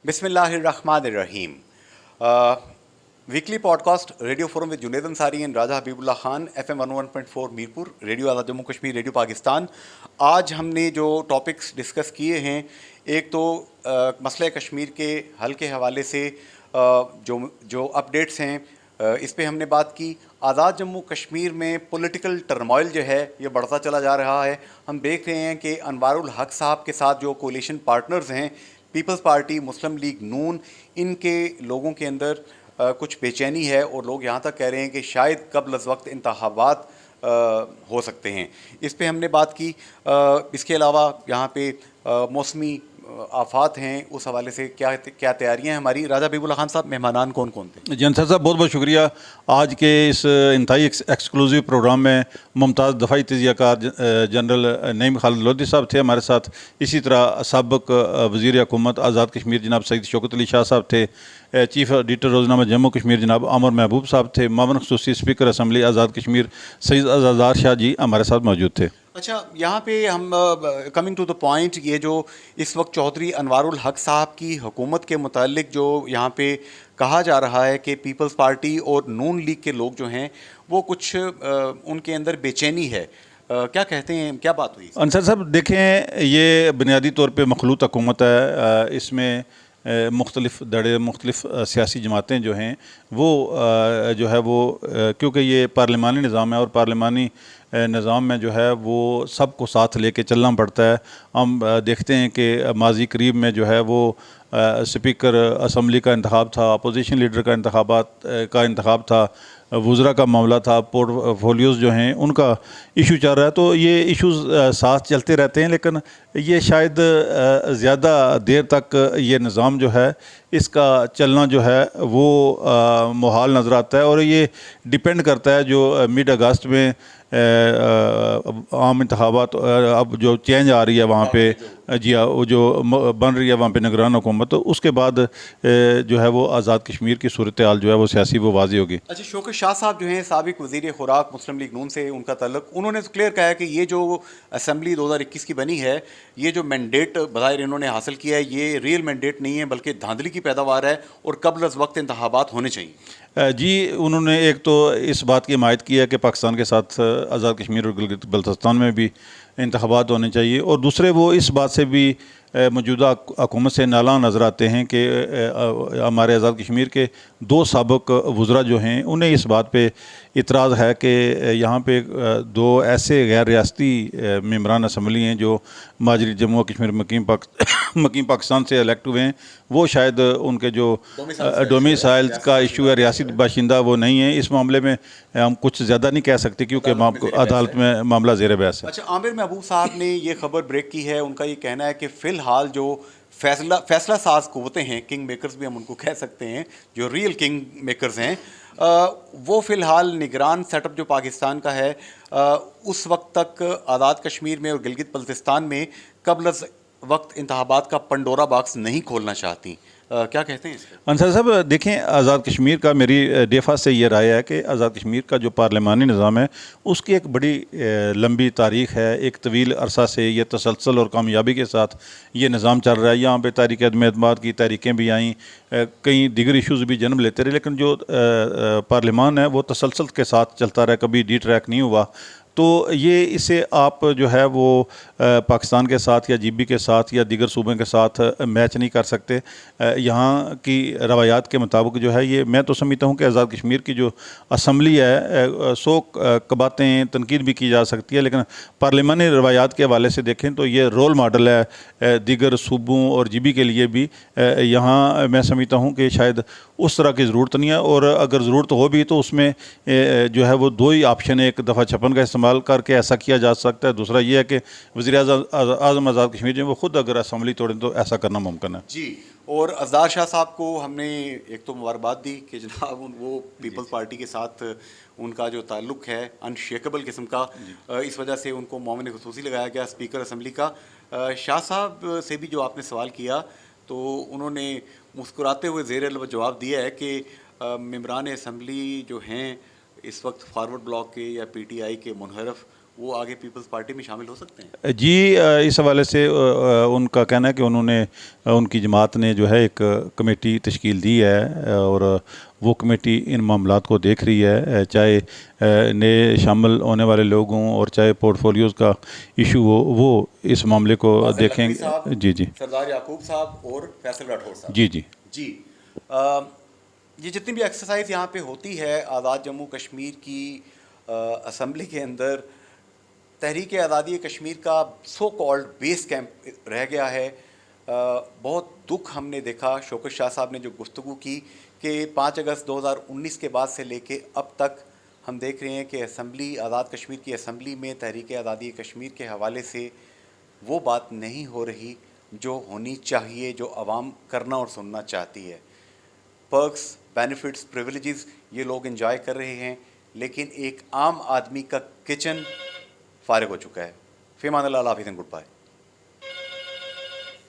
बिस्मिल्लाहिर्रहमानिर्रहीम। Weekly podcast radio forum with Junaid Ansari and Raja Habibullah Khan, FM 101.4 Mirpur, radio Azad Jammu Kashmir, radio Pakistan. आज हमने जो टॉपिक्स डिस्कस किए हैं, एक तो मसले कश्मीर के हल के हवाले से जो अपडेट्स हैं, इस पे हमने बात की। आज़ाद जम्मू कश्मीर में पॉलिटिकल टर्मोइल जो है ये बढ़ता चला जा रहा है। हम देख रहे हैं कि अनवारुल हक साहब के साथ जो कोलिशन पार्टनर्स हैं, पीपल्स पार्टी, मुस्लिम लीग नून, इनके लोगों के अंदर कुछ बेचैनी है और लोग यहाँ तक कह रहे हैं कि शायद कबल अज़ वक्त इंतखाबात हो सकते हैं। इस पे हमने बात की। इसके अलावा यहाँ पे मौसमी आफात हैं, उस हवाले से क्या तैयारियां हैं हमारी। राजा हबीबुल्लाह खान साहब, मेहमानान कौन कौन थे? जनसर साहब, बहुत बहुत शुक्रिया। आज के इस इंतहाई एक्सक्लूसिव प्रोग्राम में मुमताज़ दफ़ाई तजियाकार जनरल नईम खालिद लोधी साहब थे हमारे साथ। इसी तरह साबिक़ वज़ीर हुकूमत आज़ाद कश्मीर जनाब सईद शौकत अली शाह साहब थे। चीफ एडिटर रोज़नामा जम्मू कश्मीर जनाब आमिर महबूब साहब थे। मामन ख़ुसूसी स्पीकर असम्बली आज़ाद कश्मीर सईद अज़ादार शाह जी हमारे साथ मौजूद थे। अच्छा, यहाँ पे हम कमिंग टू द पॉइंट, ये जो इस वक्त चौधरी अनवारुल हक साहब की हुकूमत के मुतालिक जो यहाँ पे कहा जा रहा है कि पीपल्स पार्टी और नून लीग के लोग जो हैं वो कुछ उनके अंदर बेचैनी है, क्या कहते हैं, क्या बात हुई? अंसर साहब देखें, ये बुनियादी तौर पे मखलूत हुकूमत है। इसमें मुख्तलिफ़ धड़े, मुख्तलिफ़ सियासी जमातें जो हैं वो जो है वो क्योंकि ये पार्लिमानी निज़ाम है और पार्लिमानी निज़ाम में जो है वो सबको साथ लेके चलना पड़ता है। हम देखते हैं कि माजी करीब में जो है वो स्पीकर असम्बली का इंतखाब था, अपोजिशन लीडर का इंतखाब था, वज़रा का मामला था, पोर्टफोलियोज़ जो हैं उनका इशू चल रहा है। तो ये इश्यूज़ साथ चलते रहते हैं, लेकिन ये शायद ज़्यादा देर तक ये निज़ाम जो है इसका चलना जो है वो मुहाल नज़र आता है। और ये डिपेंड करता है जो मिड अगस्त में आम इंतखाबात, अब जो चेंज आ रही है वहाँ पे, जी हाँ, वो जो बन रही है वहाँ पे निगरान हुकूमत, तो उसके बाद जो है वो आज़ाद कश्मीर की सूरत हाल जो है वो सियासी वो वाज़ी होगी। अच्छा, शौकत शाह साहब जो हैं साबिक वज़ीर खुराक, मुस्लिम लीग नून से उनका तल्लुक़, उन्होंने तो क्लियर कहा है कि ये जो असम्बली 2021 की बनी है, ये जो मैंडेट बज़ाहिर इन्होंने हासिल किया है, ये रियल मैंडेट नहीं है बल्कि धांधली की पैदावार है और कबल अज़ वक्त इंतखाबात होने चाहिए। जी, उन्होंने एक तो इस बात की हिमायत की है कि पाकिस्तान के साथ आज़ाद कश्मीर और गिलगित बल्तिस्तान में भी इंतखाबात होने चाहिए, और दूसरे वो इस बात से भी मौजूदा हुकूमत से नाला नज़र आते हैं कि हमारे आज़ाद कश्मीर के दो साबिक़ वज़रा जो हैं उन्हें इस बात पे इतराज़ है कि यहाँ पे दो ऐसे गैर रियासती मेंबरान असम्बली हैं जो माजरी जम्मू कश्मीर मकीम पाकिस्तान से इलेक्ट हुए हैं, वो शायद उनके जो डोमिसाइल्स का इशू है, रियासी बाशिंदा वो नहीं है। इस मामले में हम कुछ ज़्यादा नहीं कह सकते क्योंकि अदालत में मामला ज़ेर बहस है। अच्छा, आमिर महबूब साहब ने ये खबर ब्रेक की है। उनका ये कहना है कि फ़िलहाल जो फैसला साज क़ुव्वतें हैं, किंग मेकर्स भी हम उनको कह सकते हैं, जो रियल किंग मेकर्स हैं, वो फ़िलहाल निगरान सेटअप जो पाकिस्तान का है उस वक्त तक आज़ाद कश्मीर में और गिलगित बल्तिस्तान में कबल वक्त इंतखाबात का पंडोरा बॉक्स नहीं खोलना चाहती। क्या कहते हैं इसका? अंसर साहब देखें, आज़ाद कश्मीर का मेरी डेफा से ये राय है कि आज़ाद कश्मीर का जो पार्लिमानी निज़ाम है उसकी एक बड़ी लंबी तारीख़ है। एक तवील अरसा से ये तसलसल और कामयाबी के साथ ये निज़ाम चल रहा है। यहाँ पे तारीख़ अदम एतमाद की तारीखें भी आईं, कई दिगर इशूज़ भी जन्म लेते रहे, लेकिन जो पार्लिमान है वो तसलसल के साथ चलता रहा, कभी डी ट्रैक नहीं हुआ। तो ये इसे आप जो है वो पाकिस्तान के साथ या GB के साथ या दीगर सूबों के साथ मैच नहीं कर सकते। यहाँ की रवायात के मुताबिक जो है ये, मैं तो समझता हूँ कि आज़ाद कश्मीर की जो असम्बली है 100 बातें तनकीद भी की जा सकती है, लेकिन पार्लिमानी रवायात के हवाले से देखें तो ये रोल मॉडल है दीगर सूबों और GB के लिए भी। यहाँ मैं समझता हूँ कि शायद उस तरह की ज़रूरत नहीं है, और अगर ज़रूरत हो भी तो उसमें जो है वो दो ही ऑप्शन है। एक दफ़ा 56 का इस्तेमाल करके ऐसा किया जा सकता है, दूसरा ये है कि वज़ीर आज़म आज़ाद कश्मीर जो वो खुद अगर असम्बली तोड़ें तो ऐसा करना मुमकिन है। जी, और अज़दार शाह साहब को हमने एक तो मुबारकबाद दी कि जनाब वो पीपल्स पार्टी के साथ उनका जो ताल्लुक़ है अनशेकेबल किस्म का, इस वजह से उनको मोमिन ख़ुसूसी लगाया गया स्पीकर असम्बली का। शाह साहब से भी जो आपने सवाल किया तो उन्होंने मुस्कुराते हुए ज़ेर लब जवाब दिया है कि मेंबरान असम्बली जो हैं इस वक्त फारवर्ड ब्लॉक के या PTI के मुनहरफ, وہ آگے پیپلز پارٹی میں شامل ہو سکتے ہیں؟ جی اس حوالے سے ان کا کہنا ہے کہ انہوں نے ان کی جماعت نے جو ہے ایک کمیٹی تشکیل دی ہے اور وہ کمیٹی ان معاملات کو دیکھ رہی ہے، چاہے نئے شامل ہونے والے لوگ ہوں اور چاہے پورٹ فولیوز کا ایشو ہو، وہ اس معاملے کو دیکھیں لکھوی صاحب، گے۔ جی جی سردار یعقوب صاحب اور فیصل راٹھور صاحب۔ جی جی جی یہ جتنی بھی ایکسرسائز یہاں پہ ہوتی ہے آزاد جموں کشمیر کی اسمبلی کے اندر، تحریک آزادی کشمیر کا سو کالڈ بیس کیمپ رہ گیا ہے۔ بہت دکھ ہم نے دیکھا، شوکت شاہ صاحب نے جو گفتگو کی کہ 5 اگست 2019 کے بعد سے لے کے اب تک ہم دیکھ رہے ہیں کہ اسمبلی، آزاد کشمیر کی اسمبلی میں تحریک آزادی کشمیر کے حوالے سے وہ بات نہیں ہو رہی جو ہونی چاہیے، جو عوام کرنا اور سننا چاہتی ہے۔ پرکس، بینیفٹس، پریویلیجز یہ لوگ انجوائے کر رہے ہیں، لیکن ایک عام آدمی کا کچن فارغ ہو چکا ہے۔ فی امان اللہ، اللہ حافظ، گڈ بائے۔